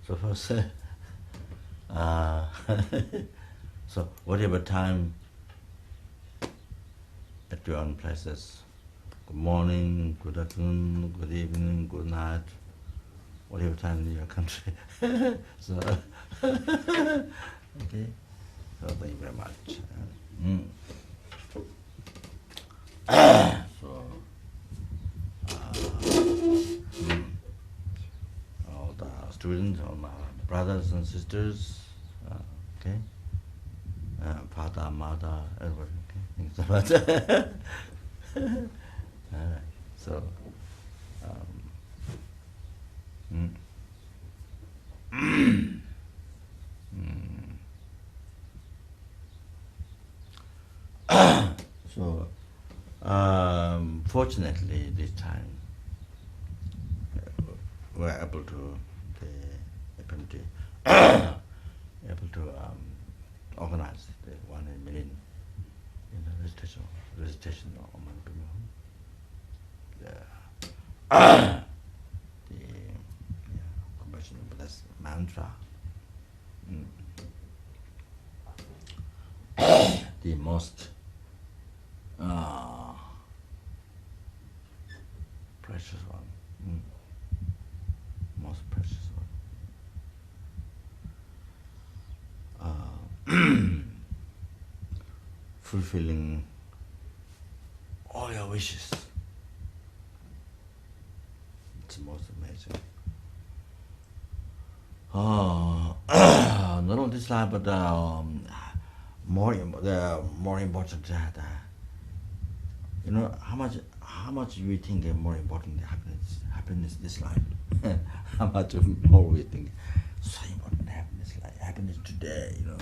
So first, so whatever time at your own places, good morning, good afternoon, good evening, good night, whatever time in your country. So, okay, so thank you very much. So, all the students, all my brothers and sisters, okay, father, mother, everybody, okay, thanks so much. All right, so, so, fortunately this time we were able to able to organize the 1 million recitation of the conversion of Buddha's mantra. The most precious one, most precious one, fulfilling all your wishes. It's most amazing. Not only this life, but more important that you know how much we think is more important than happiness this life. How much more we think so important happiness today, you know.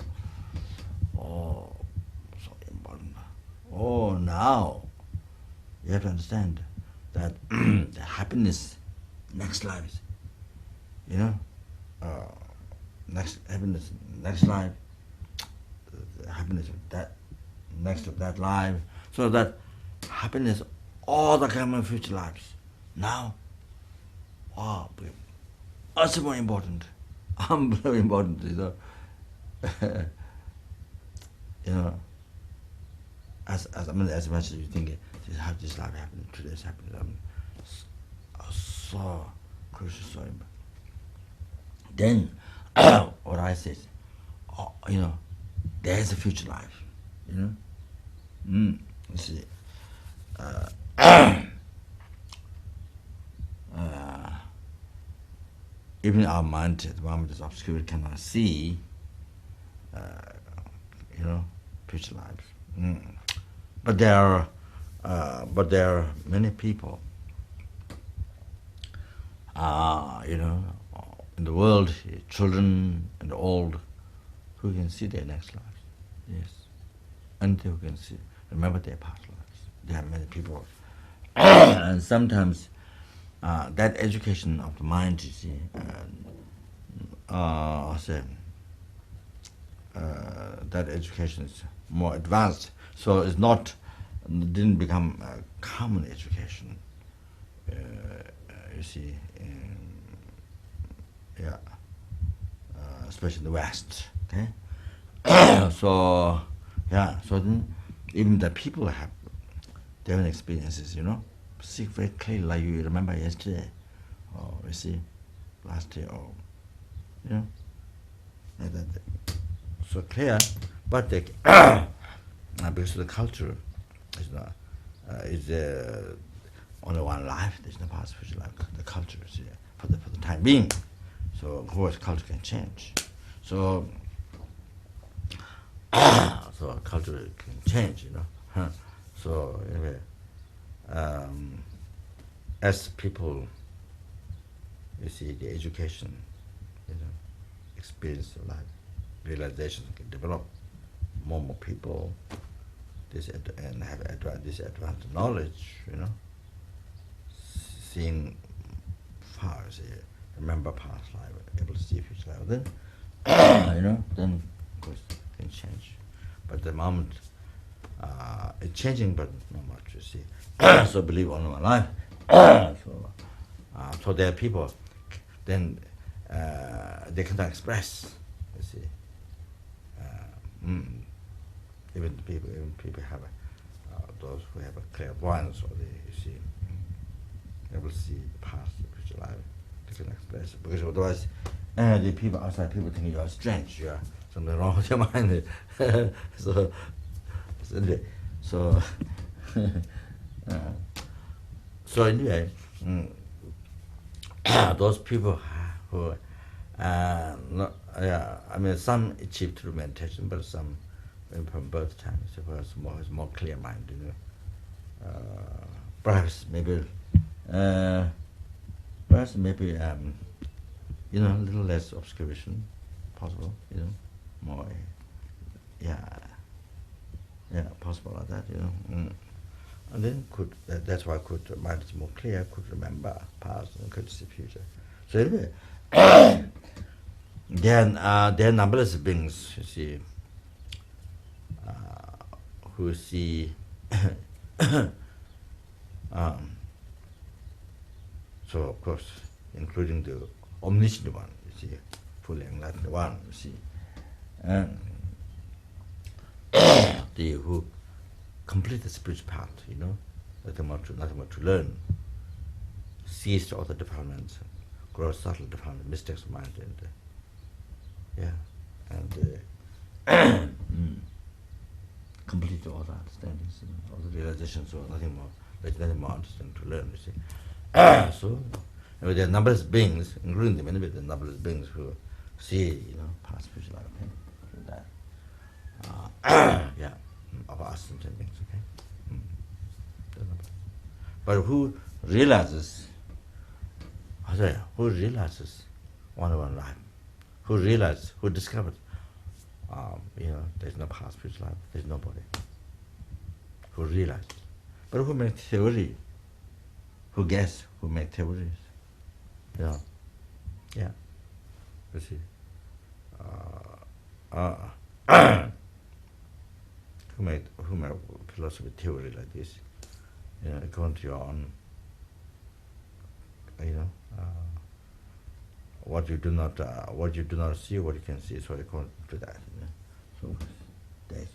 Oh, so important. Oh, now you have to understand that the happiness next life, you know, next life, the happiness of that next of that life, so that happiness all the coming future lives. Now, wow, also more important, very important, you know. You know, as much as you think this life happening, today's happening, so crucial, so important. Then, what I say is, you know, there's a future life, you know. You see, even our mind, at the moment is obscure, cannot see, you know, future lives. But there are many people, you know, in the world, children and old, who can see their next lives. Yes, and who can see, remember their past lives. There are many people, and sometimes that education of the mind, you see, that education is more advanced, so it's didn't become a common education. You see, especially in the West. Okay, so then even the people have their own experiences. You know, see very clearly, like you remember yesterday, or you see, last year, or you know, so clear. But because of the culture, is only one life. There's no past, future life. The culture is for the time being. So of course, culture can change. So culture can change, you know. So anyway, as people, you see, the education, you know, experience of life, realization can develop. More people, and have this advanced knowledge, you know, seeing far, say, remember past life, able to see future life. Then, you know, then of course it can change. But the moment it's changing, but not much. You see, so believe only one life. So there are people. Then they cannot express. You see, even people have those who have a clairvoyance, or you see, they will see the past, the future life. They can express it, because otherwise, the people outside people think you are strange. You are something wrong with your mind. so anyway, so anyway, those people who, some achieve through meditation, but some from birth time, so it's more clear mind, perhaps maybe, a little less obscuration possible, more, possible like that, And then that's why mind is more clear, could remember past and could see future. So anyway, then there are numberless beings, you see, who see, so of course, including the omniscient one, you see, fully enlightened one, you see, and the who complete the spiritual path, nothing more to learn, cease all the defilements, grow subtle defilements, mistakes of mind, and complete all the understandings, all the realizations, so nothing more. There's nothing more understanding to learn, you see. So there are numberless beings, including the numberless beings who see, past, future life, okay? That. Of us and beings, okay? But who realizes one life? Who discovered, there's no past, future life, there's nobody. Who realizes? But who make theory? Who guess? Who make theories? You see. Who made philosophy theory like this? According to your own, what you do not see, what you can see. So according to that, so there's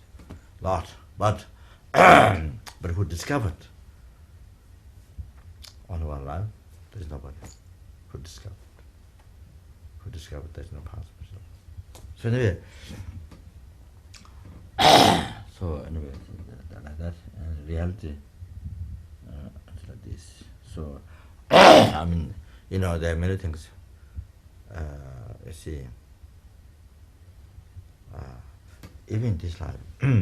a lot. But but who discovered only one life? There's nobody. Who discovered there's no past. So anyway. So anyway, like that, and reality is like this. So, there are many things, you see, even in this life,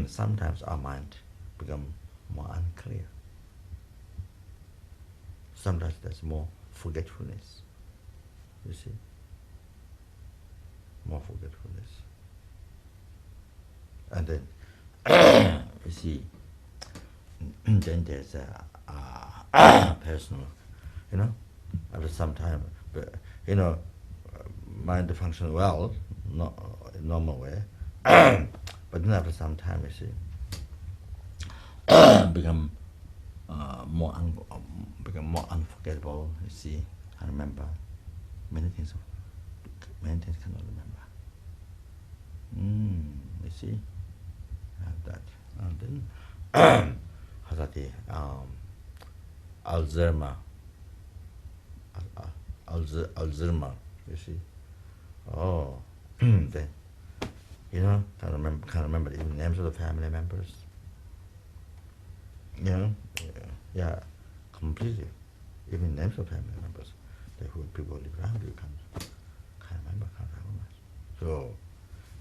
sometimes our mind becomes more unclear. Sometimes there's more forgetfulness, you see, more forgetfulness. And then, you see, then there's a personal, after some time, but, mind functions well, not in normal way, but then after some time, you see, become more unforgettable, you see, I remember many things cannot remember. You see, that, and then Alzheimer, you see. Oh, then can't remember even names of the family members. Completely. Even names of family members, who people live around you can't recognize. So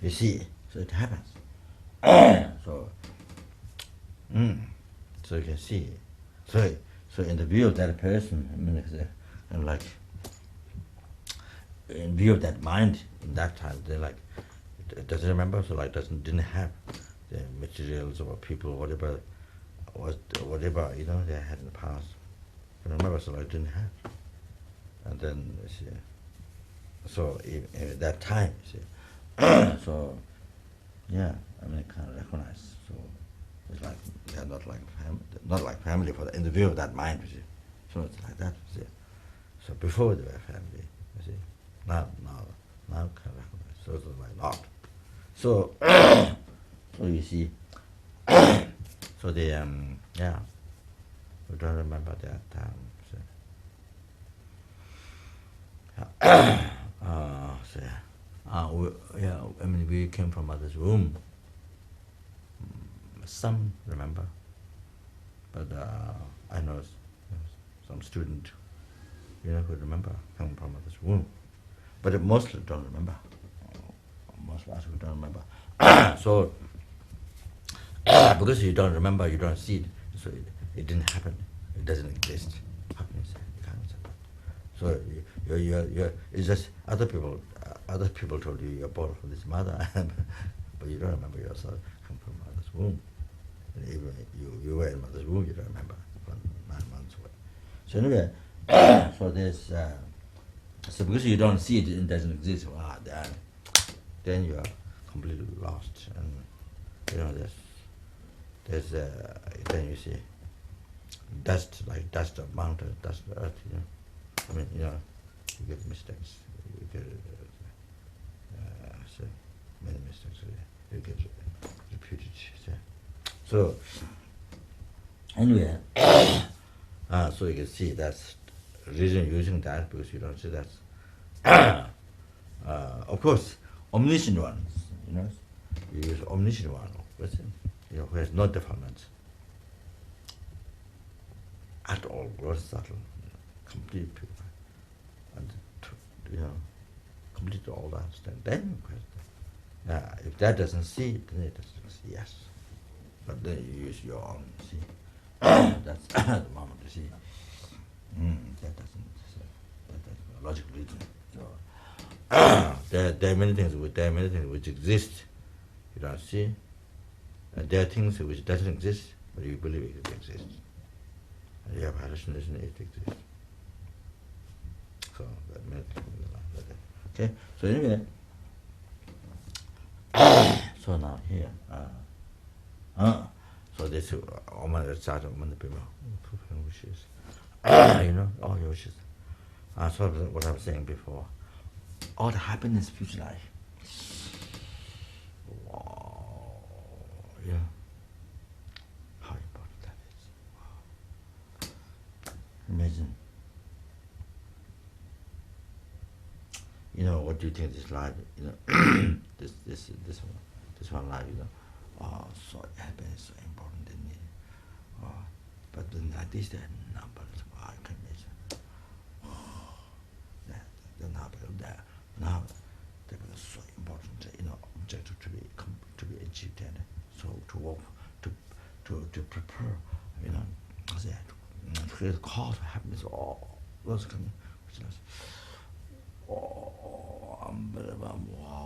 you see, so it happens. So you can see. So in the view of that person, in view of that mind in that time, they it doesn't remember, so didn't have the materials or people, whatever they had in the past. You remember, so didn't have. And then you see, so at that time, you see, so can't recognize. So it's they are not like family for in the view of that mind, you see. So it's like that, you see. So before they were family, you see. Now can recognize. So why not? So so you see, so the yeah, we don't remember that time. So, yeah, I mean, we came from mother's womb. Some remember, but I know some student, who remember coming from mother's womb, but mostly don't remember. Most of us who don't remember. So because you don't remember, you don't see it, so it didn't happen. It doesn't exist. Happiness, it can't happen. So it's just other people told you you're born from this mother, but you don't remember yourself come from mother's womb. And even you were in mother's womb, you don't remember from 9 months away. So anyway, so there's so because you don't see it, it doesn't exist. Then you are completely lost, and there's then you see dust, like dust of mountain, dust of earth. I mean, you get mistakes, you get so many mistakes, you get repeated. So anyway, so you can see that's reason using that, because you don't see that. Of course, omniscient ones, you use omniscient one, who has no defilements at all, gross, subtle, complete pure, and complete all the understand. Then if that doesn't see it, then it doesn't see. Yes, but then you use your own see. That's the moment to see. That doesn't. That's logical reason. So there are many things which exist, you don't see. And there are things which doesn't exist, but you believe it exists. And you have hallucination, it exists. So that many things like that. Okay. So anyway, so now here, so this woman that started woman the people fulfilling wishes, all your wishes. So what I was saying before, all the happiness, future life. Wow, yeah. How important that is. Wow. Imagine. What do you think this life? This one life. So happiness, so important in it. But then like this, there are numbers. Wow, I can imagine. The number there. Now, that is so important. Objective to be achieved, and so to work to prepare. To create a cause of happiness. All those kind of which is. Unbelievable. Wow.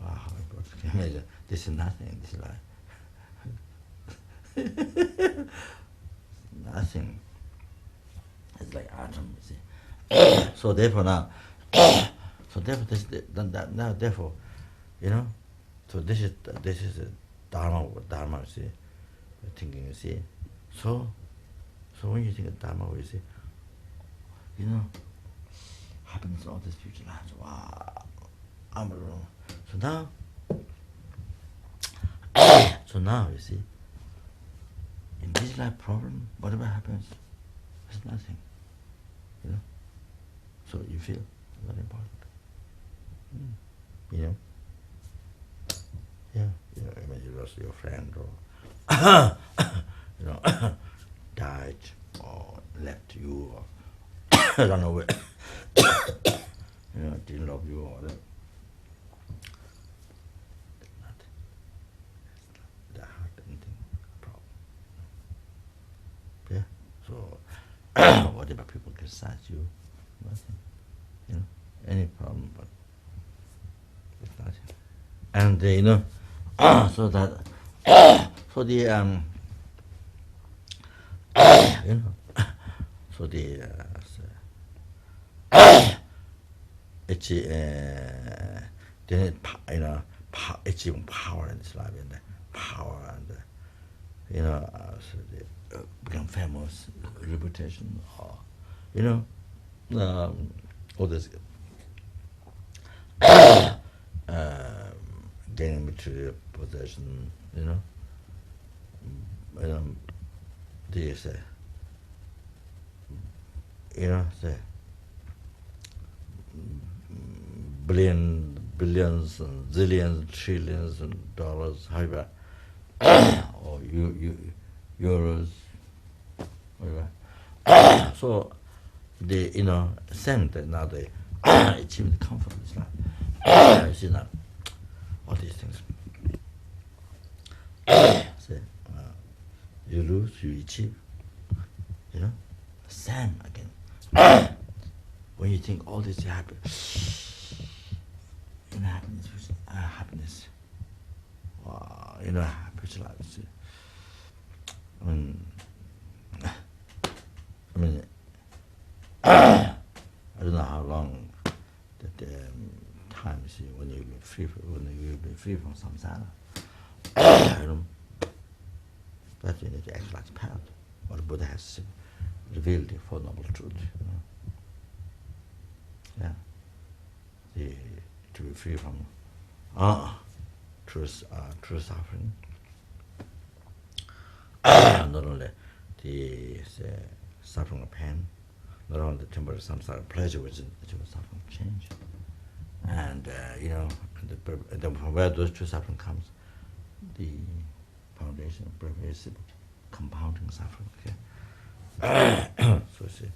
Wow, can you imagine? This is nothing, this is like nothing. It's like atom, you see. So therefore now, so therefore, so this is the Dharma, you see, thinking, you see. So when you think of Dharma, you see, happens all this future lives. Wow, unbelievable. So now you see, in this life problem, whatever happens, it's nothing. So you feel very important. I mean, you lost your friend, or died, or left you, or run away, didn't love you, or whatever. It's nothing. It's not that hard, anything, problem. Yeah. So whatever people criticize you, nothing. Any problem, but it's nothing. And so that so the so the it's achieving power in this life, and the power, and so they become famous, reputation, or you know, all this gaining material possession, this, say, billions and zillions, trillions and dollars, however, or euros, whatever. So they, send that now they achieve the comfort of this life. You see now, all these things. Say, you lose, you achieve. Same again. When you think all this happen, happiness. Wow, happy life. See. I don't know how long that time is when you've been free from samsara. That you need to act like path. What Buddha has revealed the Four Noble Truths. Yeah. To be free from true suffering. Not only the suffering of pain, not only the temporary samsara pleasure, which is the temporary suffering of change. And, from where those two suffering comes, the foundation of pervasive compounding suffering. Okay? So, see.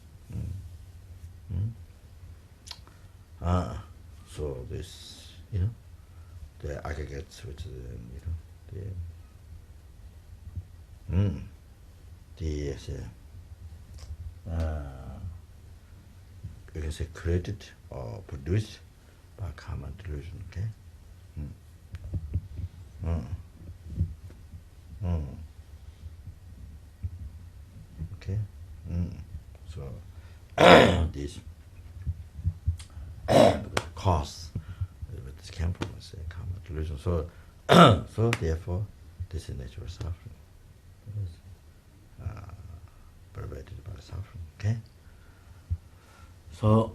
So this, the aggregates, which is, you can say created or produced by karma delusion, okay? Okay? So, this cause, this came from karma delusion. So, so therefore, this is natural suffering. Pervaded by suffering, okay? So,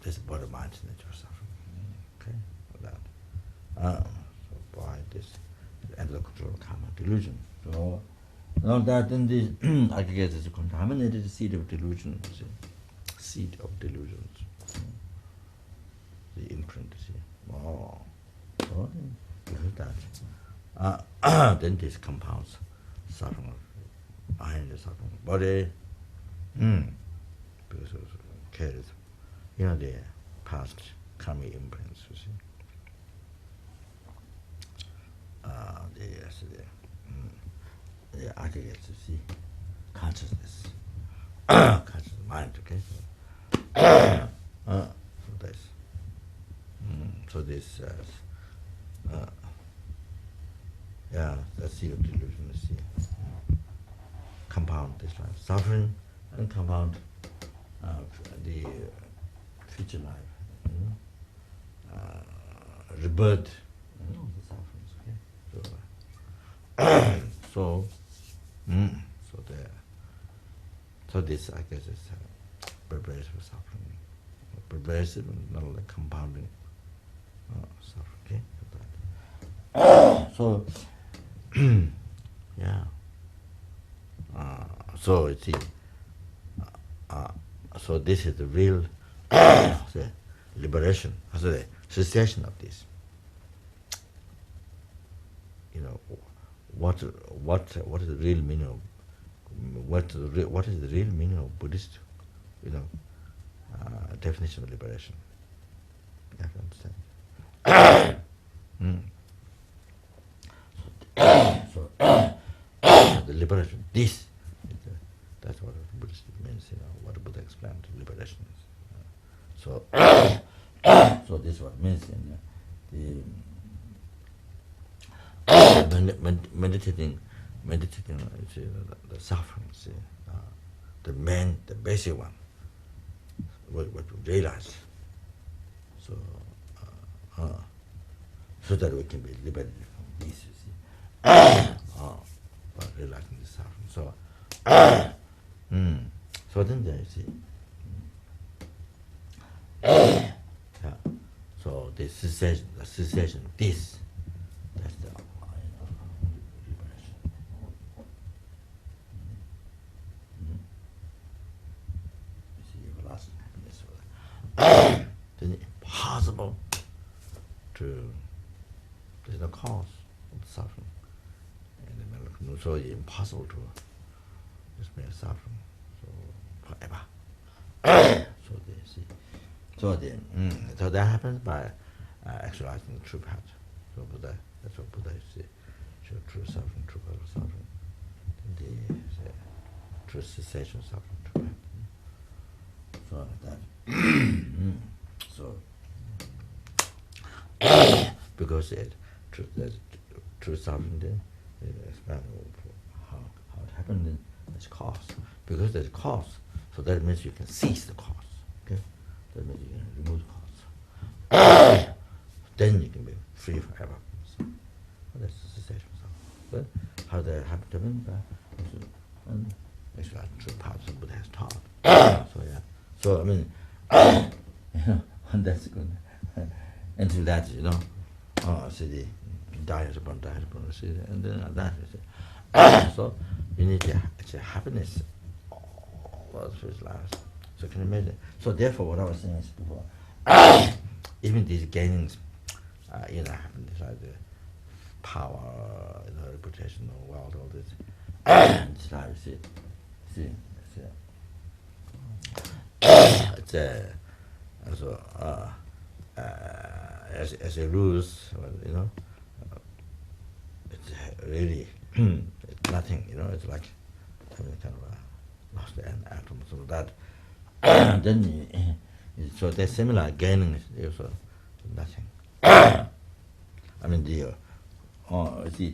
this body mind is natural suffering, okay? For that. So by this, under the control of karma delusion. So, now that in the aggregate is a contaminated seed of delusion, seed of delusions, the imprint, Oh, so because that, then this compounds suffering behind the suffering body, because it carries, the past karmic imprints, you see. The aggregates, you see, consciousness, conscious mind, okay? So this, that's the delusion, you see. Compound this life, suffering, and compound the future life, rebirth, the sufferings, okay? So this, I guess, is pervasive suffering. Pervasive and not only compounding suffering, okay? So, yeah. So you see, so this is the real liberation, the cessation of this. What is the real meaning of what is the real meaning of Buddhist, definition of liberation? You have to understand. So the liberation, that's what Buddhist means, what Buddha explained, liberation is. So this is what it means meditating the suffering, the basic one, what we realize, so that we can be liberated from this, you see, by realizing the suffering. So So then there you see. Yeah. So the cessation, this, that's the liberation. You see, everlasting happiness. Then impossible to, there's no cause of suffering. And so impossible to just make suffering. So forever. So they see. So that happens by actualizing the true path. So Buddha, that's what Buddha say. Show true suffering, true path of suffering. Then they say true cessation of suffering, true path. So like that. So because there's true suffering, then they explain how it happened. Then there's cause. Because there's cause, so that means you can cease the cause. Okay, that means you can remove the cause. Then you can be free forever. So that's the cessation of suffering. But how that happened? And actually, true paths of Buddha has taught. So yeah. So I mean, that's good. Until that, see the diet upon, see, and then that. So you need to happiness. All first lives. So can you imagine? So therefore, what I was saying is before, even these gainings, happiness like the power, reputation, wealth, all this. This life, see. It's as a rules, it's really it's nothing. It's like having kind of a lost an atom, so that then so they're similar gaining is also nothing. I mean to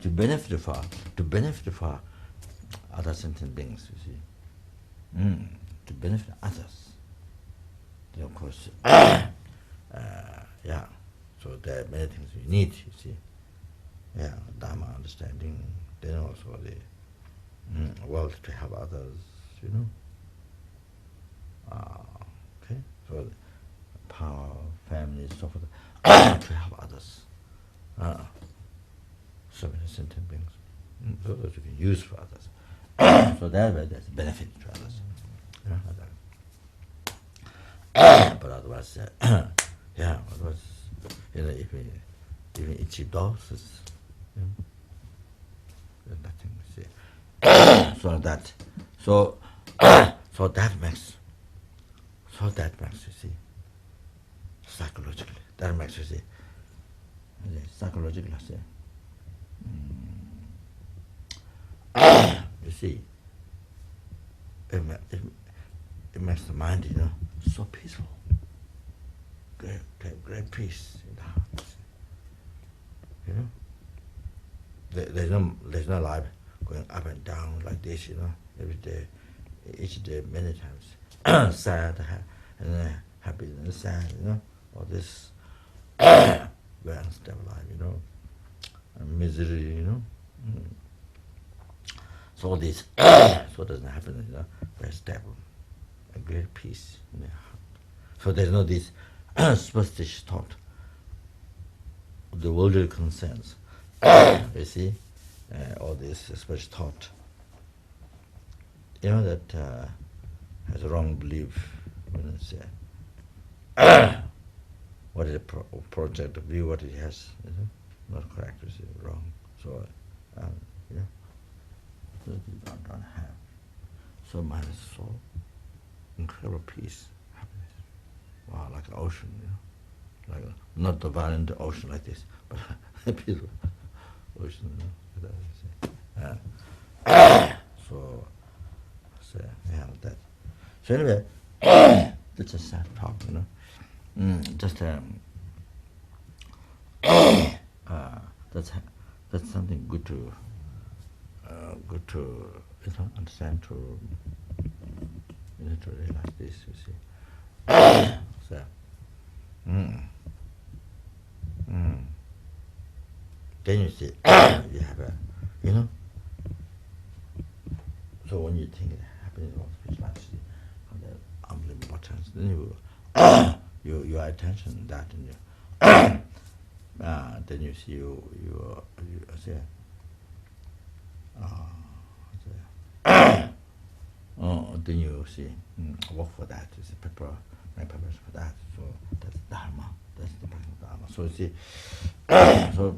benefit for other sentient beings, you see, to benefit others. Then of course, yeah. So there are many things you need, you see. Yeah, Dharma understanding. Then also the world to help others, Okay, so power, family, so forth, to help others. So many sentient beings. So that you can use for others. So that way there's benefit to others. But otherwise, otherwise, if we even achieve those, there's nothing to say. So that makes, you see, psychologically, that makes, you see, psychologically, I say, you see, it makes the mind, so peaceful, great peace in the heart. There's no life going up and down like this, every day, each day, many times, sad, and then happy, and sad, all this very unstable life, and misery, So all this, so doesn't happen, very stable, a great peace in the heart. So there's no this superstitious thought, the worldly concerns, you see, all this special thought, that has a wrong belief when it's what is a project of view, what it has, not correct, it's wrong. So, so you don't have. So mind is so incredible peace, happiness. Wow, like an ocean, like not the violent ocean like this, but a peaceful ocean, So that. So anyway, that's a sad talk, Just that's something good to understand, to realize this, you see. So, then you see, you have a, So when you think happiness of speech life, attention that, and then you see you say, then you see work for that. You see, prepare my purpose for that. So that's dharma. That's the practice of dharma. So you see, so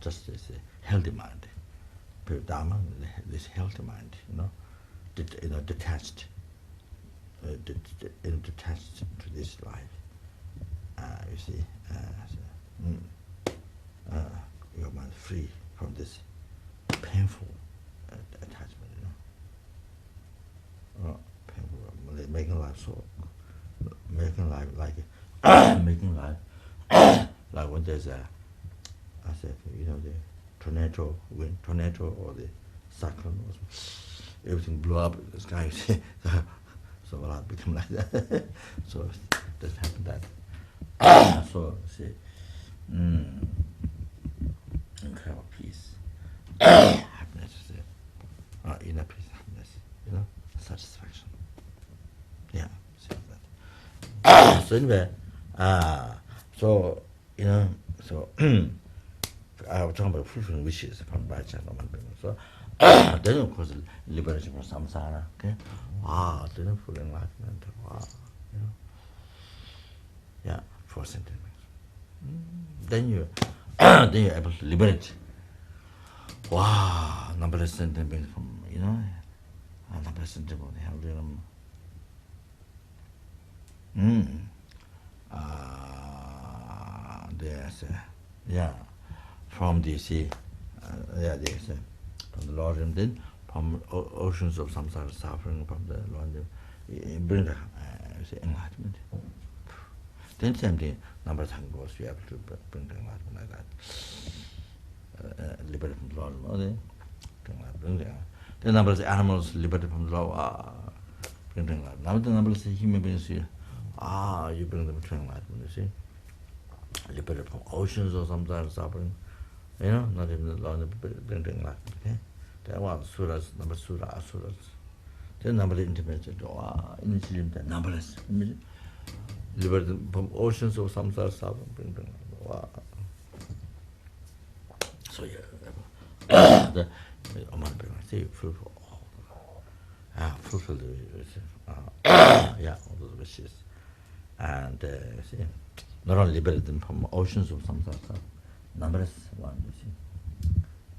just this healthy mind, dharma, this healthy mind, detached, detached to this life. You see, your mind free from this painful attachment, painful, making life so, making life like, making life like when there's a, I said, the tornado, wind, tornado, or the cyclone, or everything blew up in the sky. You see, so life become like that. So it doesn't happen that. So see, incredible peace, happiness, inner peace, happiness, satisfaction. Yeah, see that. So anyway, so so I was talking about fulfilling wishes from Vajra. So then of course liberation from samsara. Okay, wow, then full enlightenment. Wow, yeah, 4 sentiments. Then you're able to liberate. Wow, numberless sentiments from numberless sentiments. There's from the sea, there's from the Lord, and then from oceans of samsara suffering from the Lord, bring the enlightenment. Then same thing, number of goes, you have to bring the enlightenment like that. Liberated from the Lord, bring the then number of animals liberated from the law, bring the enlightenment. Now the number of human beings, you bring them to enlightenment, you see. Liberated from oceans or samsara suffering, not even the law, bring the enlightenment, okay? There are suras, number surah, asuras. Then number of intimates, initially numberless. Liberated from oceans of samsara suffering, bring the enlightenment. Wow. So the see, fulfill the wishes. All those wishes. And see, not only liberate them from oceans of samsara, numberless one, you see,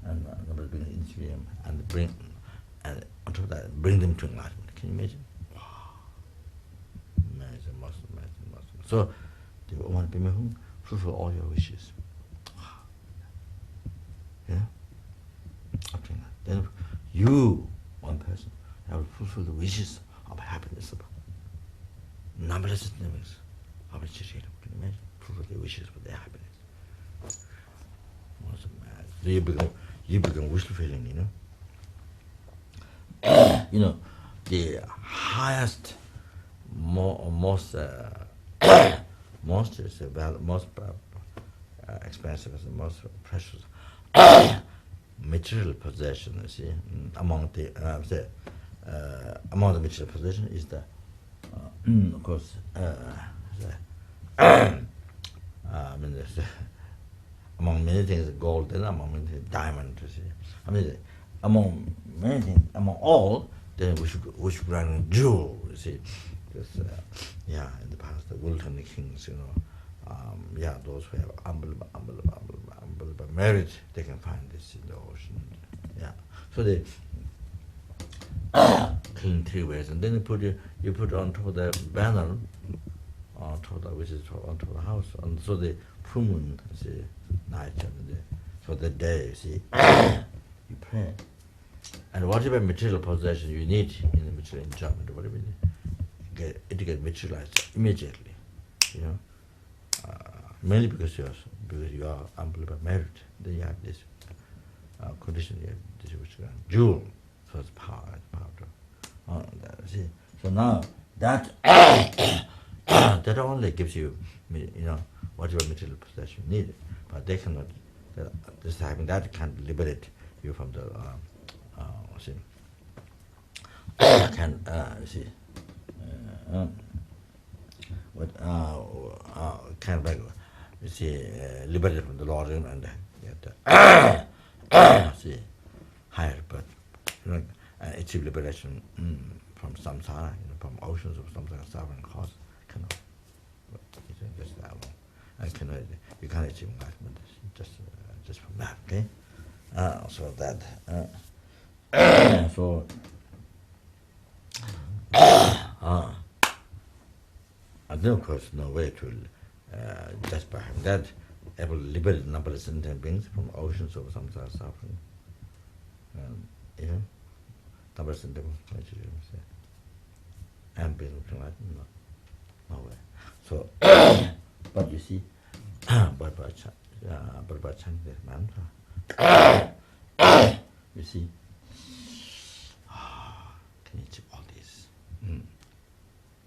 and numberless being in stream, and bring, and on top of that, bring them to enlightenment. Can you imagine? Wow, amazing, most amazing, most. So, the Oman Bimehung fulfill all your wishes. Then you, one person, have fulfill the wishes of happiness of numberless things of a Chishira. Can you imagine? Fulfill the wishes for their happiness. What's the matter? So you become wish fulfilling, the highest, most expensive, most precious material possession, you see, among the material possession is the, of course, among many things, gold, and among many things, diamond, you see. Among many things, among all, then we should run jewel, you see. Because, in the past, the Wilton kings, those who have unbelievable merit, they can find this in the ocean. So they clean 3 ways, and then you put onto the banner, which is onto the house, and so the full moon, see, night and for the day, see, you pray, and whatever material possession you need in the material enjoyment, whatever you need, it get materialized immediately, mainly because you are unbelievable merit. Then you have this condition, you have this which is jewel, so it's power. See, so now that that only gives you, whatever material possession you need, but they cannot. This having that can't liberate you from the what kind of like, you see, liberated from the Lord and get see, higher birth, achieve liberation from samsara, from oceans of samsara suffering cause, cannot. Just that alone. I cannot. You can't achieve enlightenment just from that. Okay. So that. So. And then, of course, no way to just by having that able to liberate numberless sentient beings from oceans of samsara suffering. Numberless sentient beings, and being enlightened, no way. So, but you see, but by chanting this mantra, you see, can you achieve all these?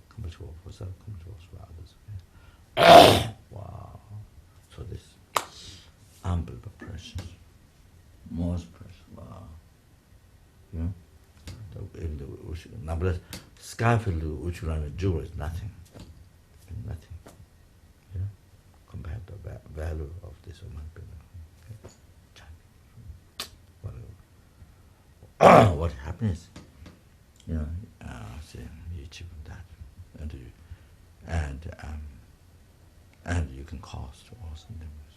Come to for self, come to for others. Okay? Wow. So this unbelievable precious, most precious. Wow. In the numberless sky filled with jewel is nothing. Nothing. Compared to the value of this human being. Okay? What happiness? See, you achieve that, and you can cause to awesome things.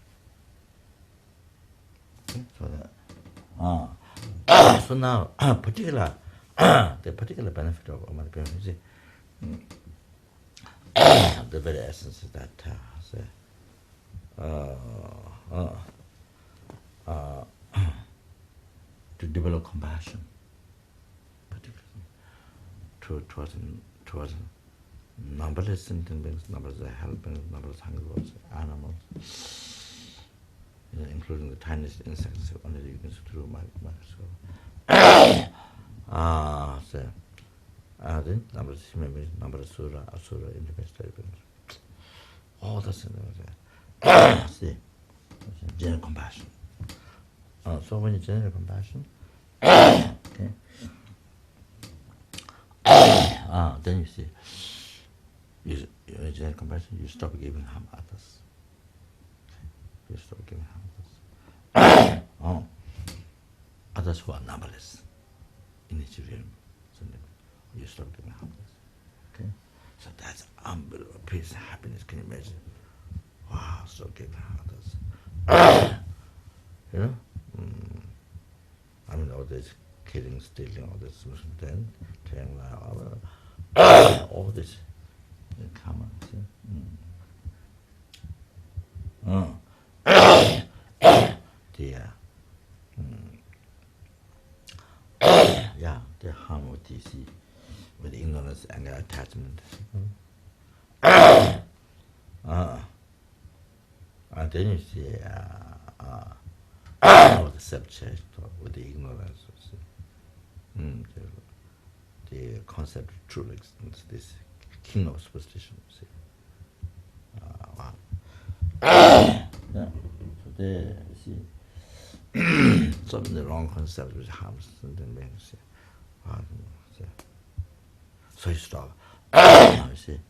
Okay? So that. So now, the particular benefit of human being, you see, the very essence is that to develop compassion, particularly towards numberless sentient beings, numberless helping, numberless hungry animals, including the tiniest insects only you can see through microscope. Then numberless human beings, numberless asura, intermediate beings. All that's in there. See, general compassion. So when you generate compassion, okay, then you see, you generate compassion, you stop giving harm others. Okay? You stop giving harm others. Others who are numberless in each realm, you stop giving harm others. Okay, so that's unbelievable peace and happiness. Can you imagine? Wow, stop giving harm others. I mean, all this killing, stealing, all this, then telling all this common. The harm with DC, with ignorance and attachment. And then you see the subject with the ignorance, the concept of true existence, this king of superstition. See. Wow. So there, you see, some of the wrong concept which harms certain beings. So you stop. You see.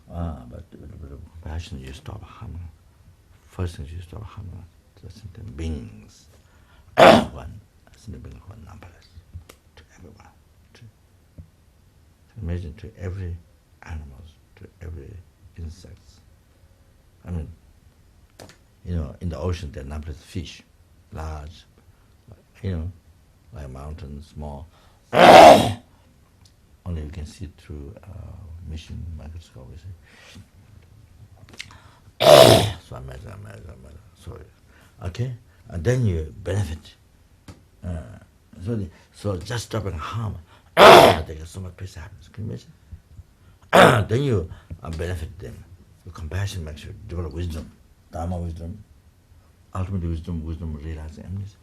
But with compassion, you stop harming. First thing you stop harming the sentient beings. One sentient being who are numberless to everyone. Imagine to every animal, to every insect. I mean, in the ocean there are numberless fish, large, like mountains, small. Only you can see through mission microscope. You see. So imagine. Sorry. Okay, and then you benefit. So just stopping harm, they get so much peace happens. Can you imagine? Then you benefit them. Your compassion makes you develop wisdom, Dharma wisdom, ultimate wisdom realizing emptiness.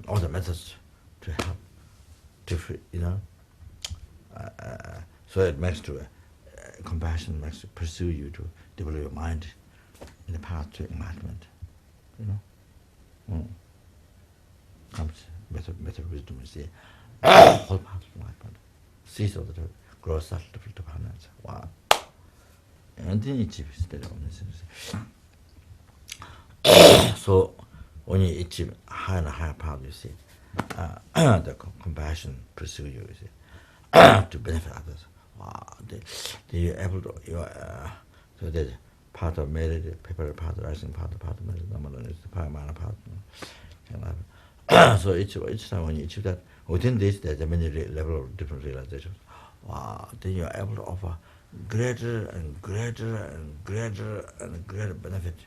All the methods to help, so it makes compassion makes to pursue you to develop your mind in the path to enlightenment. Comes method wisdom, you see, whole path to enlightenment. Cease all the grow subtle to Hanas. Wow. And then it's so when you achieve higher and higher power, you see, the compassion pursue you, you see, to benefit others. Wow, you're able to, so there's part of merit, paper part, rising part of merit, number is the power, minor part. So each time when you achieve that, within this, there's a many level of different realizations. Wow, then you're able to offer greater and greater and greater and greater benefit.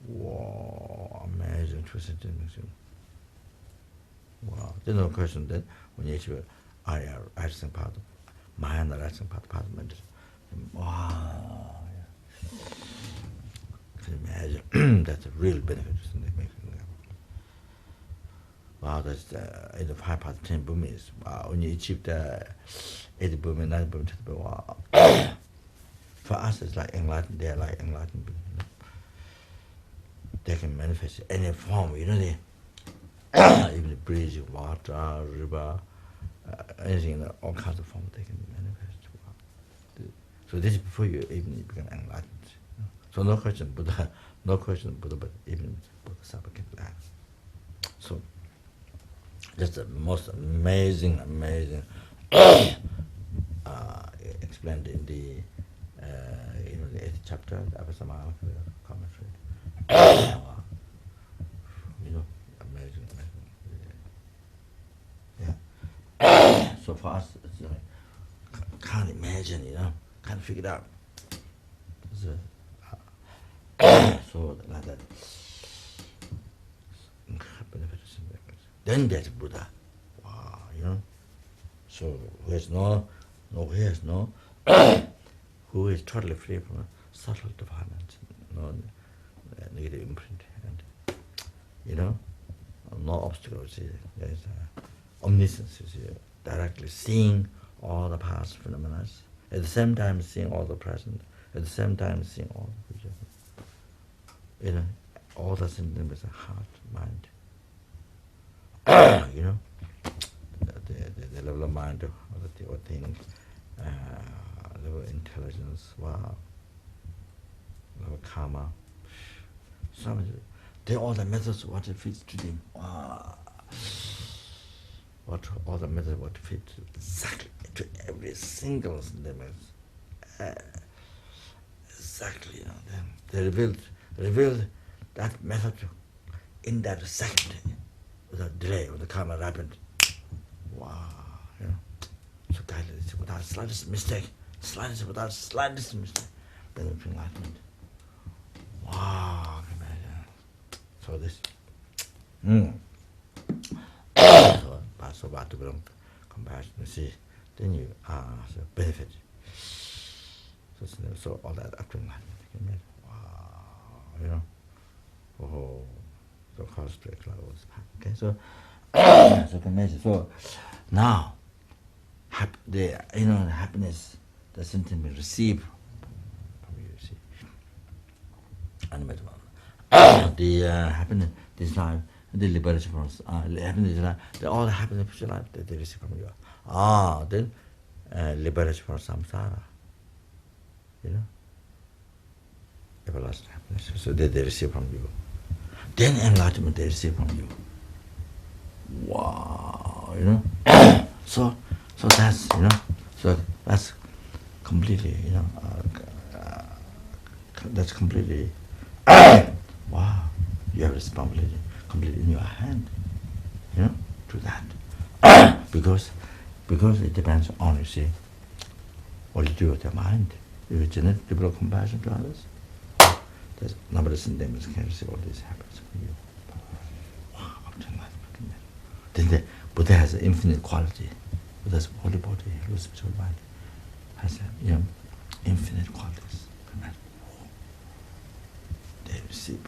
Wow, amazing twisted dimension. Wow, there's no question then when you achieve rising part, mind rising part of meditation. Wow, yeah. Can you imagine? That's a real benefit. Wow, that's in the 5 part 10 bhumis. Wow, when you achieve the 80 bhumi, 90 bhumi, wow. For us, it's like enlightened. They are like enlightened people. You know? They can manifest in any form. You know, they even the breeze, water, river, anything, all kinds of forms they can manifest. Wow. So this is before you even become enlightened. You know? So no question, Buddha, but even Bodhisattva can learn. So. That's the most amazing explained in the the 8th chapter, the Abhisamaya commentary. Amazing. Yeah. So for us, it's like, can't imagine, can't figure it out. So like that. Then there's Buddha. Wow, So who has who is totally free from subtle defilements, no negative imprint, and no obstacles. There is omniscience, directly seeing all the past phenomena, at the same time seeing all the present, at the same time seeing all the future. All the sentiments of heart, mind. The level of mind or things, level of intelligence, wow, level of karma. They all the methods what it fits to them. Wow. All the methods what fits exactly to every single sentiment. Exactly, they revealed that method in that second. Without delay, when the karma ripened. Wow, so guided, without slightest mistake, without slightest mistake, benefit enlightenment. Wow, imagine. So this. So about to bring compassion, you see, then you so benefit. So all that after enlightenment. Wow, Oh. So cause to close. Okay, so so now the happiness, the sentiment received from you, see. The happiness this life, the liberation from happiness this life, all the happiness of life that they receive from you. Then liberation from samsara. Everlasting happiness. So they receive from you. Then enlightenment they receive from you. Wow, So that's so that's completely that's completely wow. You have responsibility completely in your hand. To that because it depends on what you do with your mind. If you generate develop compassion to others. There's numberless endeavors can receive all these happiness from you. Wow, up to enlightenment. Then the Buddha has an infinite quality. Buddha's holy body, loose spiritual mind, has infinite qualities. They receive,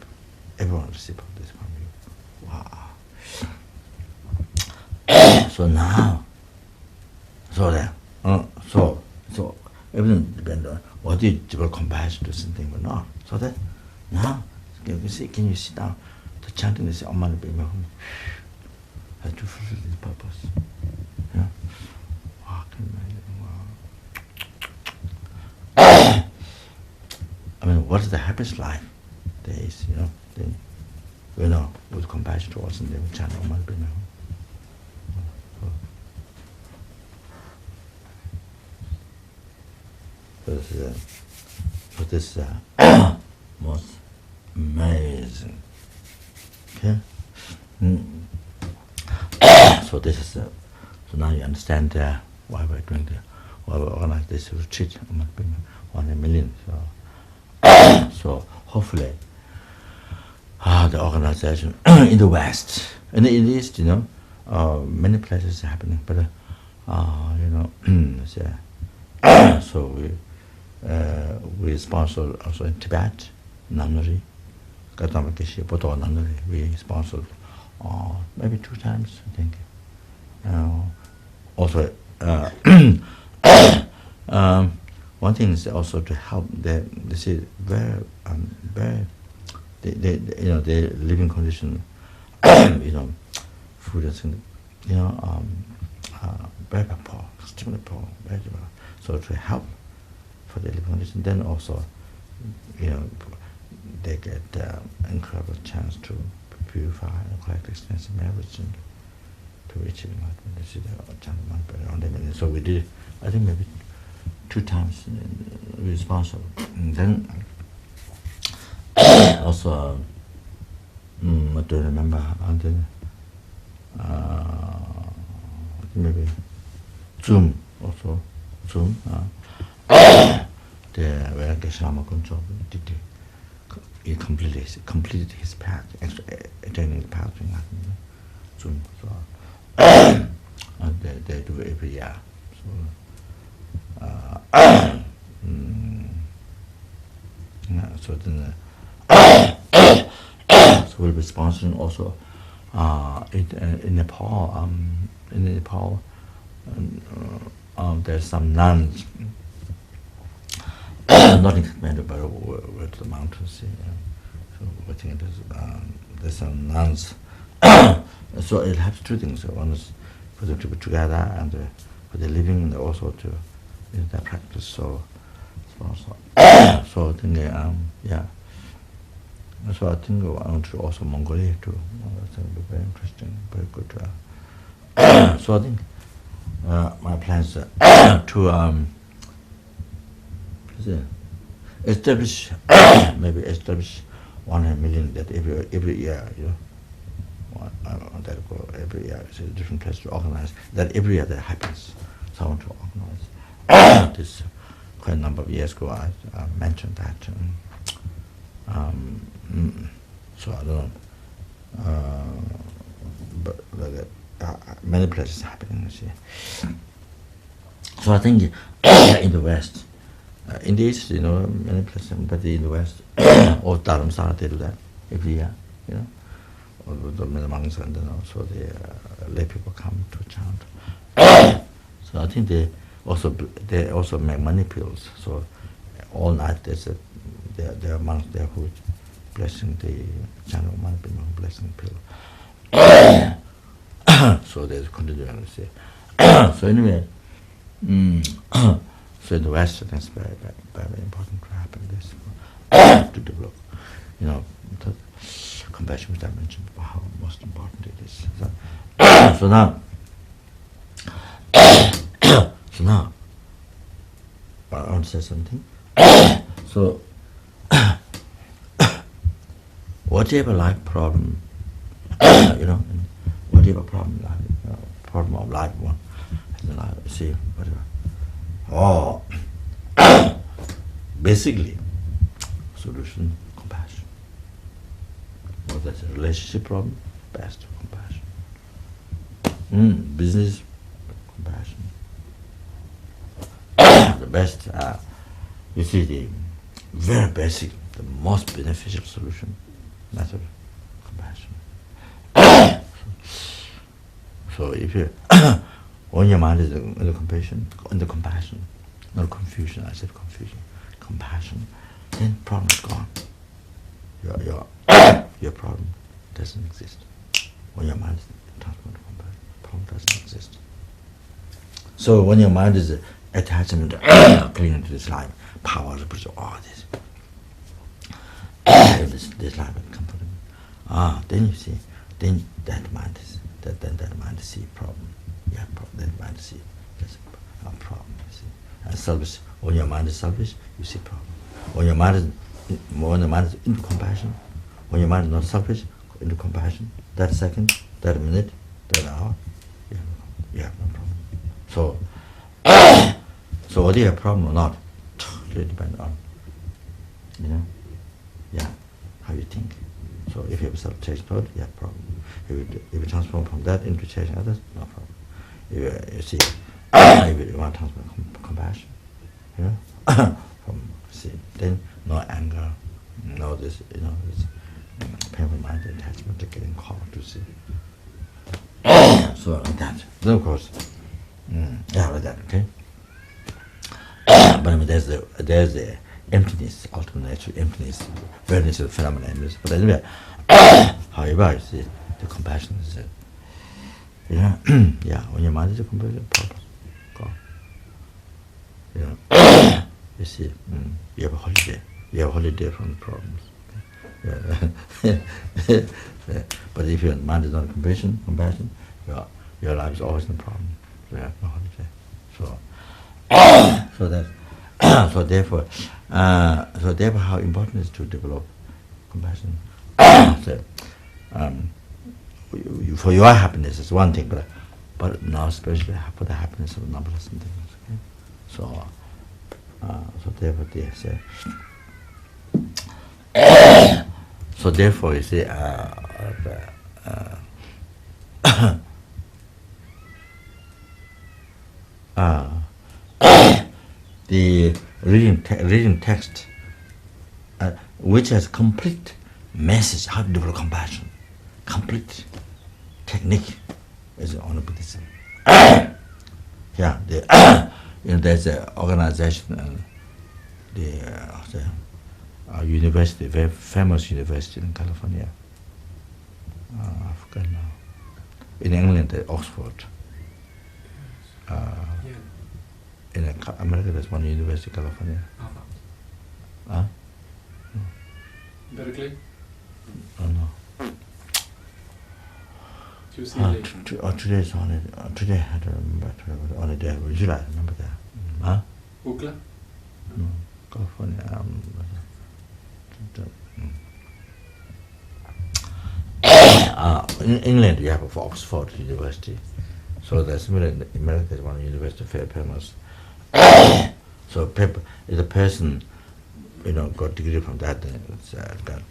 everyone receives all this from you. Wow. So now, so everything depends on whether you develop compassion to something or not. So that now, can you sit down to chanting this Om Mani Padme Hum to fulfill this purpose? Wow, can you imagine? Wow. what is the happiest life? There is, then with compassion towards them, they will chant Om Mani Padme Hum. So this is most amazing. Okay. So this is so now you understand why we're doing why we organize this retreat. 1 million. So hopefully the organization in the West and in the East, many places happening, but so we sponsor also in Tibet, Nunnery, we sponsored maybe 2 times, I think. Also, one thing is also to help them. They say very, their living condition, food and things, very poor, extremely poor, very poor. So to help for their living condition, then also, they get incredible chance to purify and collect extensive merits and to reach enlightenment. This is the channel. So we did, I think maybe 2 times we sponsored. And then also, I don't remember until maybe Zoom also. Zoom. The where Geshe-Lama Kuncho did he completed his path, attaining the path to enlightenment. Zoom. So and they do it every year. So then so we'll be sponsoring also in Nepal. In Nepal, there's some nuns, not in Kathmandu, but we're to the mountains. So I think there's some nuns. So it helps 2 things. One is for them to be together and for their living, and also to their practice. So I think So I think I want to also Mongolia too. That will be very interesting, very good. So I think my plans to establish establish 100 million that every year, that go every year. It's a different place to organize. That every year that happens. So I want to organize. This quite a number of years ago I mentioned that. So I don't know, but many places happening. You see. So I think in the West, in the East, many places, but in the West, or Dharamsala, they do that every year, Or the monks and also the lay people come to chant. So I think they also make money pills. So all night there are monks there who blessing the channel money pill, blessing pill. So there's continuing to say. So anyway, so in the West, I think it's very, very, very important to happen this to develop, the compassion which I mentioned about how most important it is. So now, I want to say something. So, whatever life problem, whatever problem of life one, see, whatever. Basically, solution, compassion. Or that's a relationship problem, best compassion. Business, compassion. The best, you see, the very basic, the most beneficial solution, method, compassion. So if you, when your mind is in the compassion, not confusion, I said confusion, compassion, then problem is gone. Your problem doesn't exist. When your mind is transformed to compassion, problem doesn't exist. So when your mind is attachment, clinging to this life, power, all this, this life is comfortable. Then you see, then that mind is that mind see problem. Yeah, that mind see there's a problem. You see, and selfish. When your mind is selfish, you see problem. When your mind is into compassion, when your mind is not selfish, into compassion, that second, that minute, that hour, you have no problem. So, so whether you have a problem or not, totally depends on, how you think. So if you have self-chasing thought, you have a problem. If you transform from that into chasing others, no problem. If you see, if you want to transform compassion, then no anger, no this, this painful mind attachment to getting caught to see. So like that. Then of course, like that, okay? But I mean, there's the emptiness, ultimate nature, emptiness, very natural phenomenon. But anyway, however, you see, the compassion is, when your mind is a compassion, problem, gone. You see, you have a holiday. You have a holiday from the problems. Okay? But if your mind is not compassion, your life is always in problem. So you have no holiday. So therefore, how important is to develop compassion. For your happiness is one thing, but now especially for the happiness of numberless things. Okay? So therefore they say. So therefore, you see, the reading text, which has complete message how to develop compassion, complete technique, is on Buddhism. There's an organization and the university, very famous university in California. I forgot now. In England, at Oxford. In America, there's one university, California. Huh? Berkeley? Oh no. Today is only. Today I don't remember. Only day. Usually I remember that. Huh? UCLA? No, California. In England, you have Oxford University. So there's similar in America. There's one university very famous. So if the person, got degree from that, then it's got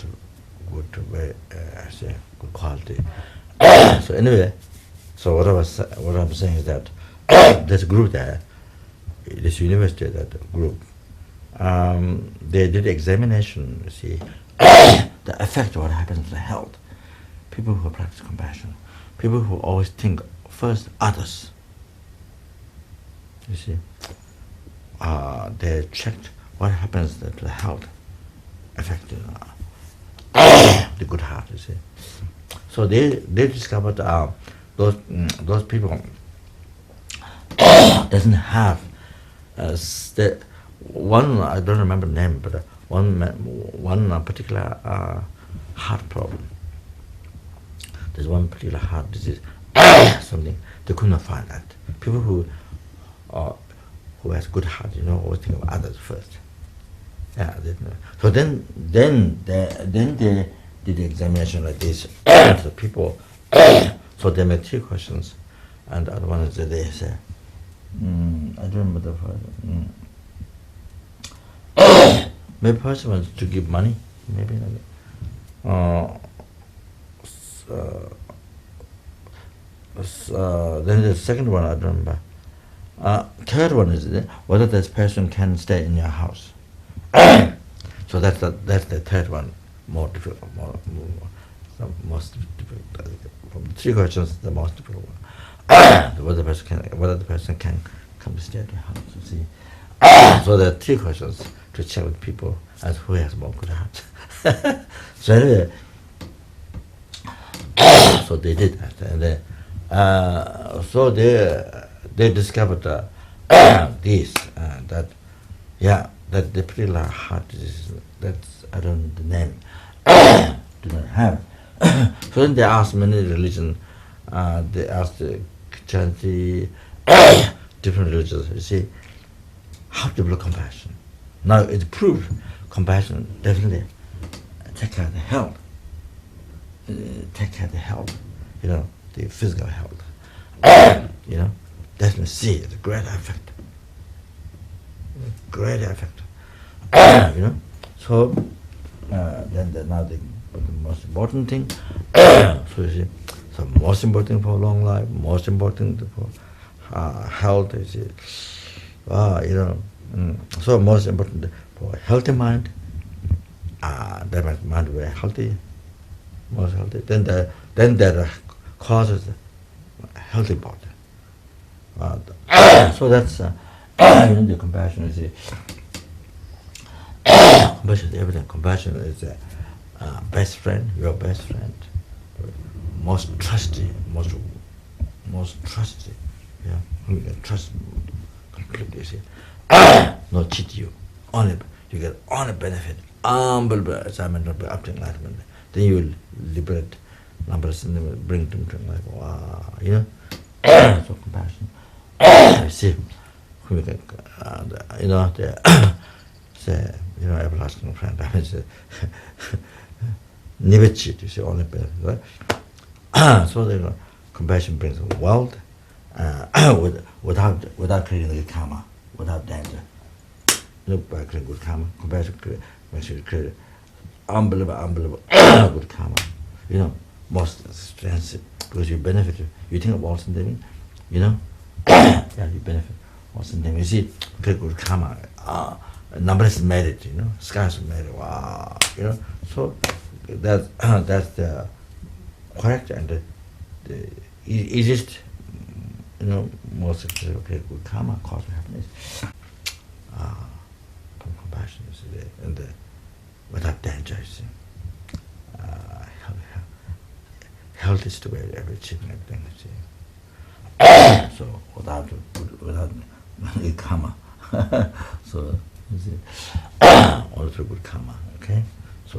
good, good quality. So anyway, so what I'm saying is that there's a group there, this university, that group. They did examination. See, the effect of what happens to the health. People who practice compassion, people who always think first others. You see, they checked what happens to the health, affecting the good heart. You see, so they discovered those people doesn't have one, I don't remember the name, but one particular heart problem. There's one particular heart disease, something they could not find that. People who has good heart, always think of others first. Yeah, so then they did the examination like this. The people, so they made 3 questions, and the other one is that they say, I don't remember the first. Maybe person wants to give money, maybe. Then the second one I don't remember. Third one is whether this person can stay in your house. So that's the third one, more difficult, the most difficult. From the 3 questions, the most difficult one. Whether the person can come to stay at your house. You see. So there are 3 questions to check with people as who has more good heart. So anyway, so they did that, and so they discovered this that the particular heart disease, that's I don't know the name, have. So then they asked many religions. They asked Christianity, different religions. You see, how to develop compassion. Now it's proved compassion definitely take care of the health. Take care of the health, the physical health. Definitely see the great effect. Great effect. So then now the most important thing. So you see, so most important for long life, most important for health. You see, so most important for healthy mind. That makes mind very healthy, most healthy. Then that causes healthy body. So that's the compassion is compassion is everything. Compassion is best friend, your best friend, most trusty, most trusty. Yeah, you can trust completely. You see, not cheat you. Only you get only benefit. Unbelievable assignment of up to enlightenment. Then you will liberate numbers and then bring them to life. Wow, so compassion. You see, we can, everlasting friend. I mean, never cheat. You see, only benefit, right? So the compassion brings wealth, without creating the karma, without danger. Look by creating good karma. Compassion makes you create unbelievable good karma. Most expensive because you benefit. You think of all something, yeah, you benefit all something. You see, create good karma. Numberless merit, skies merit. Wow, So that's the correct and the easiest, most successful create good karma, cause happiness. From compassion, you see, and without danger, you see. Health is the way every achieving everything, you see. So without karma, so you see, all through good karma, okay. So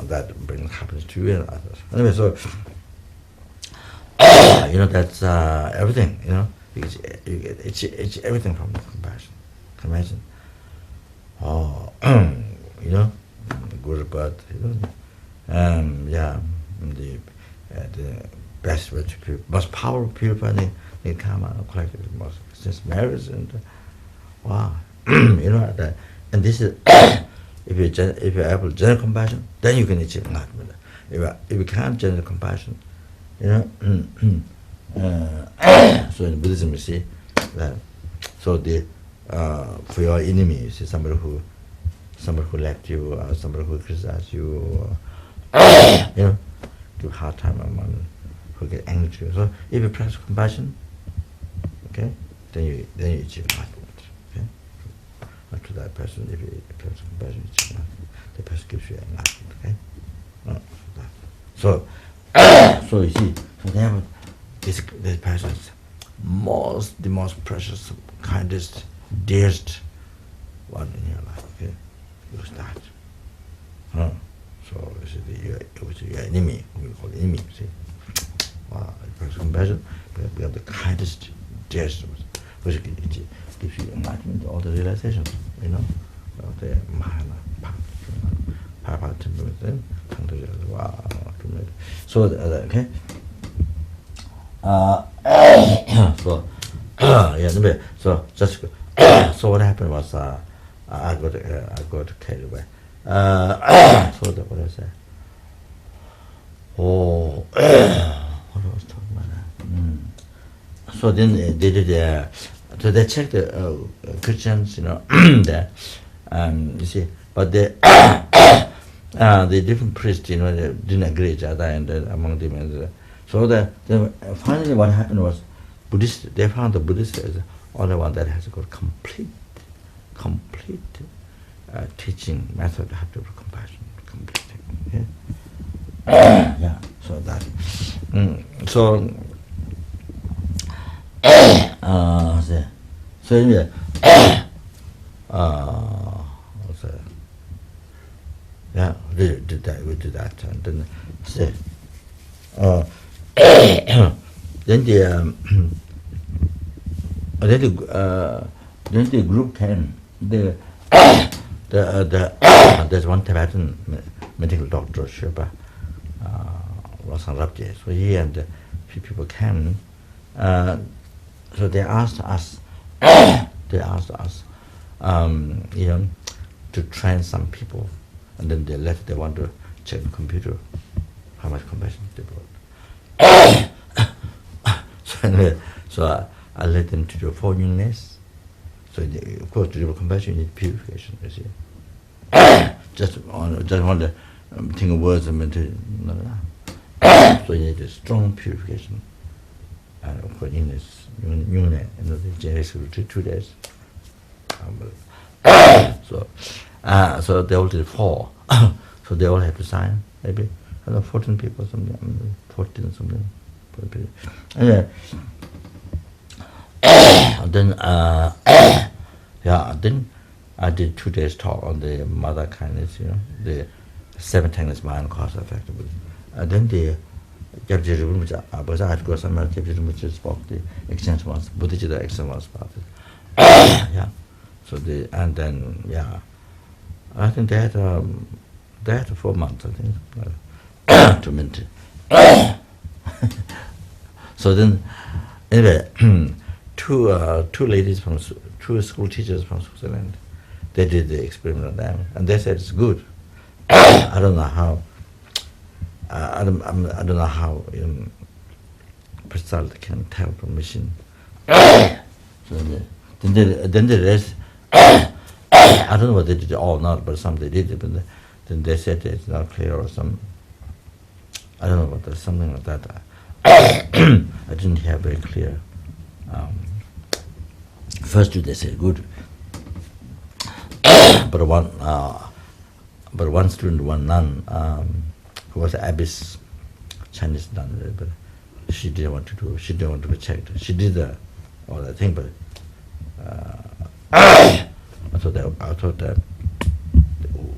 that brings happiness to you and others. Anyway, so that's everything. Because you get it's everything from the compassion. Can you imagine? Oh, good bird, the best way to purify, most powerful purifying the karma, collective most since marriage and wow, and this is if you're able to generate compassion, then you can achieve enlightenment. If you can't generate compassion, so in Buddhism you see that so for your enemy, you see somebody who left you, somebody who criticizes you, give hard time, who get angry to you. So if you practice compassion, okay, then you achieve enlightenment. Okay, to that person, if you practice compassion, you achieve enlightenment. The person gives you enlightenment. Okay, so you see, so they have this person is the most precious, kindest, dearest one in your life. Okay, you start. So you see, your enemy, we call it enemy. See, wow, practice compassion, we have the kindest, dearest, which gives you enlightenment, all the realizations. The mahana, papa temperament, wow. So okay. So just so what happened was I got carried away. So what I say? Oh, what I was talking about. So then they did. So they checked the Christians, there, you see, but the different priests, they didn't agree each other, and among them, and so then finally what happened was, they found the Buddhist is the only one that has got complete teaching method how to have compassion, complete. Okay? Yeah. So that. So anyway, what's that? Yeah, did that, and then say, then the group came. There's one Tibetan medical doctor, Sherpa, so he and a few people came. So they asked us, to train some people, and then they want to check the computer, how much compassion they brought. So anyway, I let them to do 4 units. So of course, to do compassion, you need purification. You see, just want to think of words and meditate. So you need a strong purification. And of course, units, the generous retreat 2 days. So they all did 4. So they all have to sign. Maybe 14 people, something. 14 something. Anyway, then then I did 2 days talk on the mother kindness, the 7 kindness mind cause effect. And then the was I had to go somewhere, spoke the exchange once, Buddhist exchange once about it. So and then I think they had 4 months, I think, to maintain. So then, anyway, two ladies from 2 school teachers from Switzerland, they did the experiment on them, and they said it's good. I don't know how. I don't know how result can tell from machine. So then the rest, I don't know what they did or not, but some they did it, but then they said it's not clear or some. I don't know what there's something like that. I didn't hear very clear. First 2 they said good, but one student, one nun, who was an abbess, Chinese nun, but she didn't want to do. She didn't want to be checked. She did all that thing, but I thought that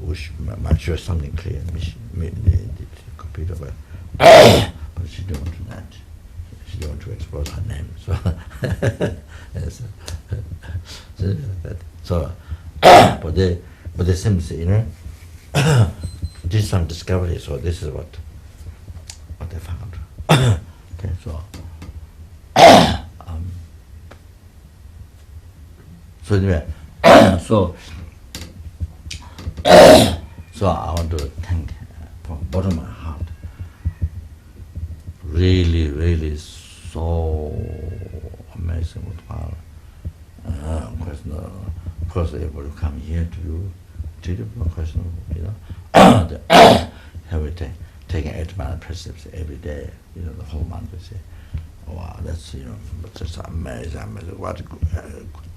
we might show something clear in the computer, but she didn't want to do that. She didn't want to expose her name. But they seem to say, did some discovery. So this is what they found. Okay, so anyway, so I want to thank from the bottom of my heart. Really, really, so amazing with power. Of course, able to come here to do treatment question, everything, taking 8-month precepts every day, the whole month. We say, wow, that's just amazing. What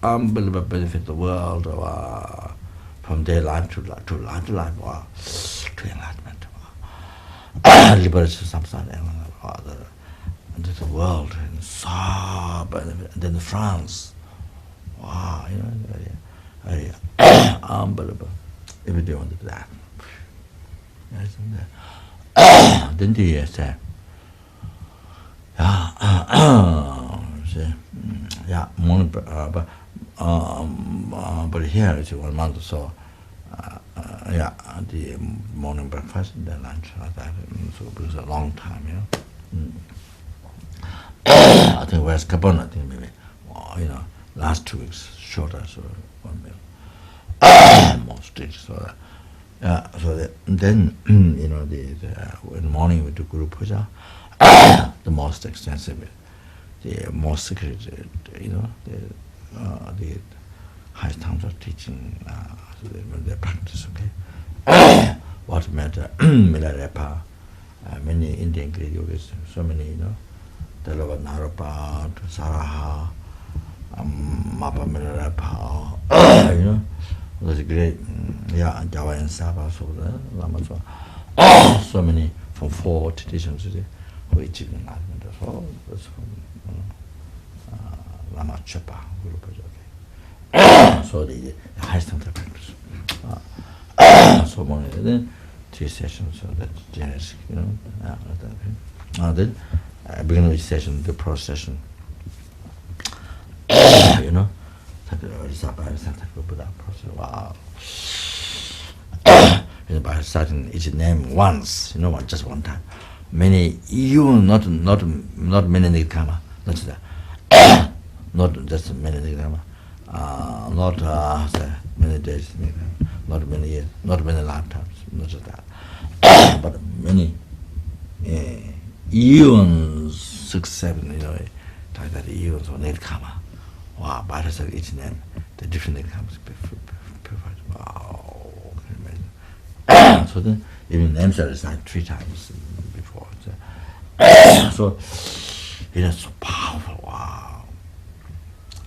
unbelievable benefit the world. Wow. From day life to life, wow, to enlightenment, wow. Liberation, samsara, wow, the world, and so benefit. And then France, wow, very unbelievable. Every day wanted that. Yes, and then the say, morning, but here it's 1 month or so. The morning breakfast and then lunch like that. So it was a long time, I think West Gabon, I think maybe, last 2 weeks shorter, so 1 meal. More strict, so then in the morning we do Guru Puja, the most extensive, the most secret, the highest times of teaching, so they practice, okay. What matter, Milarepa, many Indian great yogis, so many, Dalava Narapa, Saraha, Mapa Milarepa, was great, Java and Saba, so Lama Zopa, so many from 4 traditions who achieved enlightenment. So that's from Lama Zopa, Guru Puja. So the highest time of practice. So then 3 sessions, so that's generous, you know. Then beginning of each session, the procession, you know. Wow. You know, by starting each name once, you know, just one time. Many, even not many nigama, not that. Not just many nigama. Not many days, not many years, not many lifetimes, not just that. But many, even 6, 7, you know, like that, even so, nigama. Wow, by each name, the different nigama purified. Wow, can you imagine? So then, even names are recited 3 times before. So, it is so powerful, wow.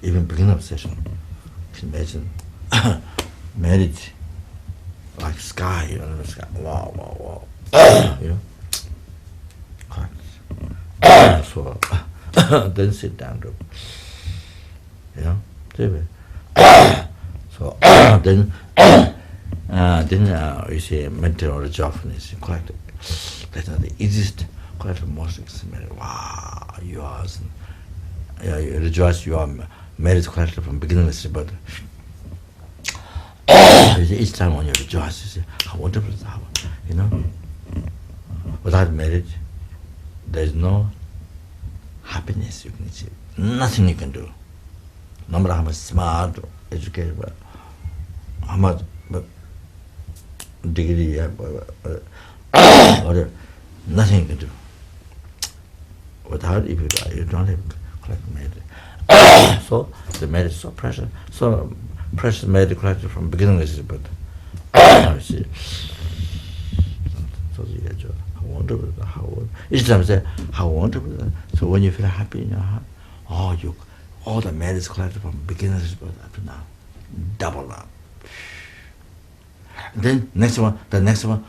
Even beginning of session, you can imagine, meditate, like sky, you know, the sky, wow, you know, correct. So, then sit down, you know, so, then you see mental or joyfulness, correct. That's the easiest, correct, most exciting. Wow, you are, you rejoice, you are married correctly from beginning to but each time when you rejoice, you say, how wonderful is that, you know. Without marriage, there is no happiness you can achieve. Nothing you can do. No matter how much smart, educated, but how much degree, whatever, nothing you can do. Without, if you don't have correct marriage. So the marriage is so precious. So precious marriage collected from beginning to the but you see. So how wonderful, how wonderful. Each time I say, how wonderful. So when you feel happy in your heart, all the marriage collected from beginning to the up to now, double up. And then next one, the next one,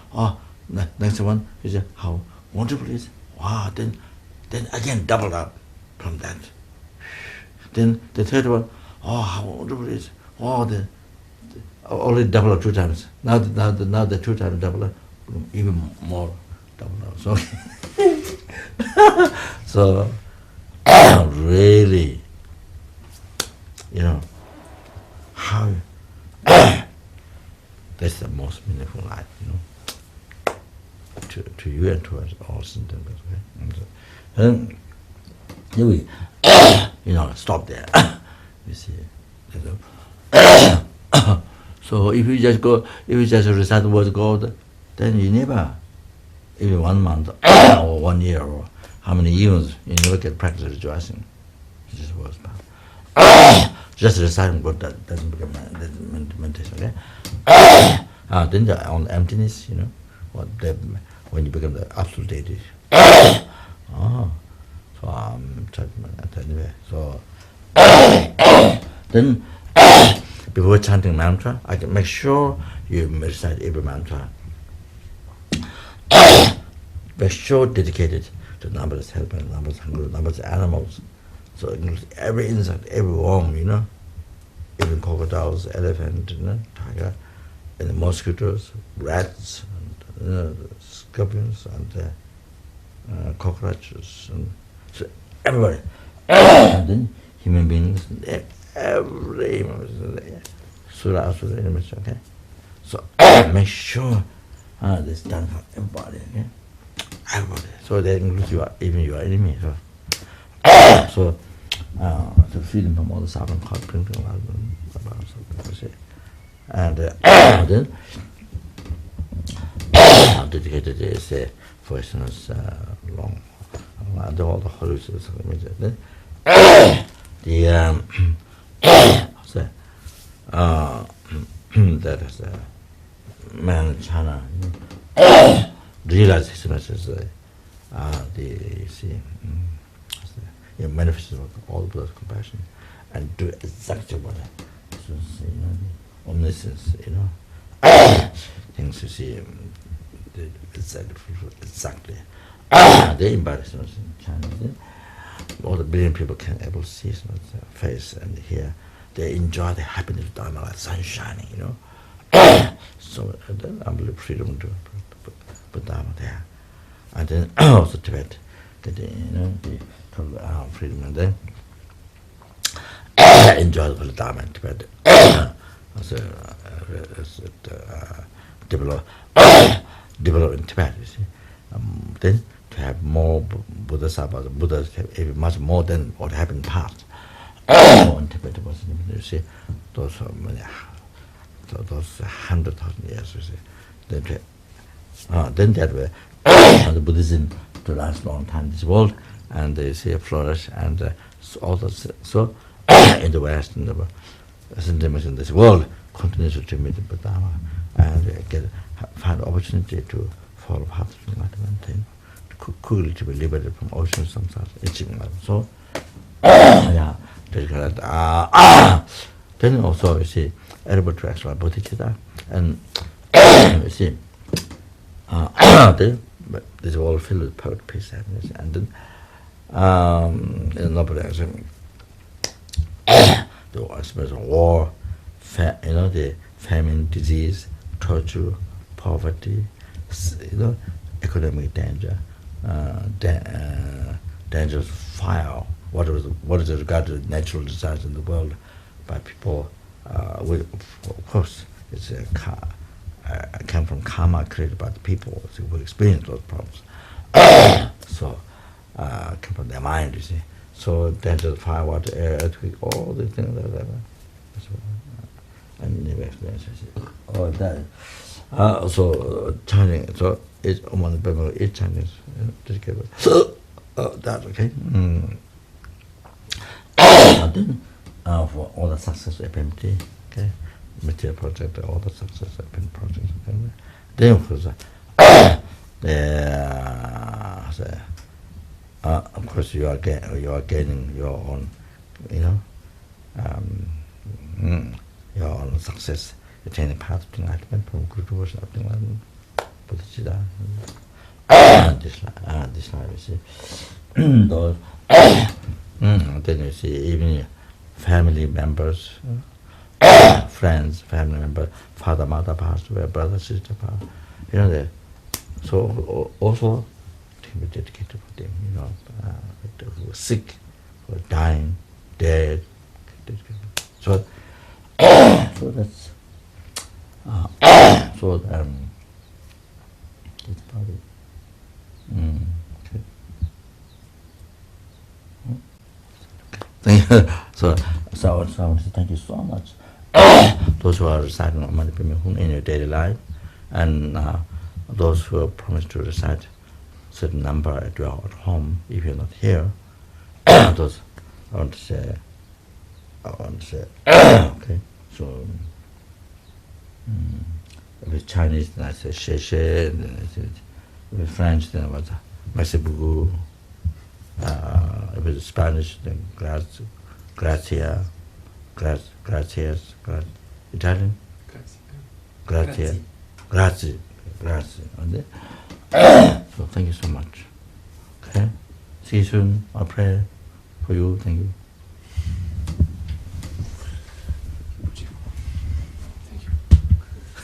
the next one, you say, how wonderful it is. Wow, then again double up from that. Then the third one, how wonderful it is. Already double up 2 times. Now the 2 times double up, even more double up. So, so really, you know, how that's the most meaningful life, you know, to you and to us all. And then we, you know, stop there. You see, so if you just recite the word God, then you never, even 1 month or 1 year or how many years, you never get practice rejoicing. It just was bad. Just reciting God that doesn't become meditation. Okay. Then on emptiness, you know, when you become the absolute deity. So then before chanting mantra, I can make sure you recite every mantra. Make sure dedicated to numbers helping, numbers hungry, numbers animals. So it includes every insect, every worm, you know, even crocodiles, elephant, you know, tiger, and the mosquitoes, rats, and scorpions, and cockroaches, and so everybody. And then human beings, every surah, okay? So make sure this done for everybody, okay? Everybody. So that includes even your enemy. So to free them from all the suffering, and then dedicated is, for instance, long, under all the hallucinations. Then that is man in China realize his message. Manifest all those compassion and do exactly what you know, the omniscience, you know, things you see, exactly. They embody in China. All the billion people can able to see their face and hear. They enjoy the happiness of Dharma like sun shining, you know. So then unbelievable freedom to Buddha there. And then also Tibet, the total freedom, and then enjoyed the Dharma in Tibet. Also, develop in Tibet, you see. Then to have more Bodhisattvas, Buddhas have much more than what happened in the past. In Tibet was, you see, those 100,000 years, you see. Then that way, the Buddhism to last a long time in this world, and they see flourish, and so in the West, in this world, continues to meet the Buddha, and find opportunity to follow path of enlightenment, to quickly to be liberated from ocean samsara, itching. So, yeah, then also you see, able to actualize bodhicitta, and you see, this world filled with perfect peace, happiness, and then in nobody the war, the famine, disease, torture, poverty, economic danger, danger of fire, what is regarded as natural disaster in the world by people. Of course, it's come from karma created by the people who experience those problems. So, come from their mind, you see. So, danger of fire, water, air, earthquake, all these things like that. And never experience, you see. All that. So, Chinese, so it's one of the each Chinese, so, that's okay. And then, for all the success of FMT, okay, material project, all the success of FMT projects, okay. Then, of course, you are gaining your own, your own success, attaining path of enlightenment from good devotion of enlightenment, bodhicitta. This life, you see. Those, then you see even family members, friends, family members, father, mother passed away, brother, sister passed, so also to be dedicated for them, who are sick, who are dying, dead. So, so that's that's about it. Okay. Thank you. So I want to thank you so much. Those who are reciting Mani Padme Hum in your daily life, and those who have promised to recite certain number at your at home, if you're not here, those I want to say, okay. So if it's Chinese, then I say she she, then I say, if it's French, then I was merci beaucoup. If it's Spanish, then gracias, Italian, grazie. So thank you so much. Okay, see you soon. I'll pray for you. Thank you.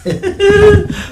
Thank you.